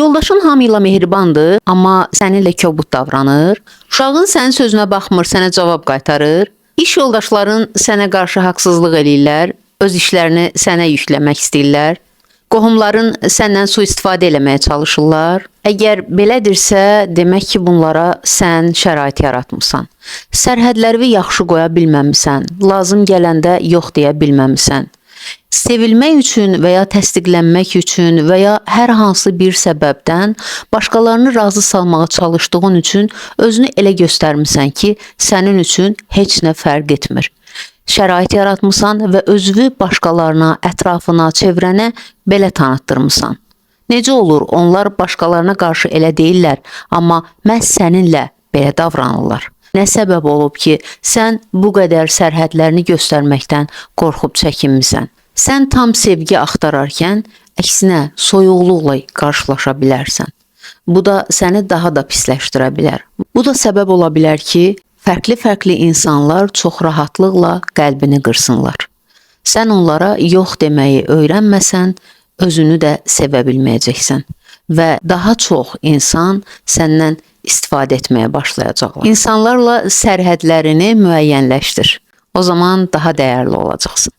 Yoldaşın hamıyla mehribandır, amma səninlə kobud davranır. Uşağın sənin sözünə baxmır, sənə cavab qaytarır. İş yoldaşların sənə qarşı haqsızlıq eləyirlər, öz işlərini sənə yükləmək istəyirlər. Qohumların səndən sui-istifadə eləməyə çalışırlar. Əgər belədirsə, demək ki, bunlara sən şərait yaratmısan. Sərhədləri yaxşı qoya bilməmisən, lazım gələndə yox deyə bilməmisən. Sevilmək üçün və ya təsdiqlənmək üçün və ya hər hansı bir səbəbdən başqalarını razı salmağa çalışdığın üçün özünü elə göstərmisən ki, sənin üçün heç nə fərq etmir. Şərait yaratmısan və özünü başqalarına, ətrafına, çevrənə belə tanıtdırmısan. Necə olur, onlar başqalarına qarşı elə deyirlər, amma məhz səninlə belə davranırlar. Nə səbəb olub ki, sən bu qədər sərhədlərini göstərməkdən qorxub çəkinmisən? Sən tam sevgi axtararkən, əksinə soyuqluqla qarşılaşa bilərsən. Bu da səni daha da pisləşdirə bilər. Bu da səbəb ola bilər ki, fərqli-fərqli insanlar çox rahatlıqla qəlbini qırsınlar. Sən onlara yox deməyi öyrənməsən, özünü də sevə bilməyəcəksən və daha çox insan səndən istifadə etməyə başlayacaqlar. İnsanlarla sərhədlərini müəyyənləşdir. O zaman daha dəyərli olacaqsın.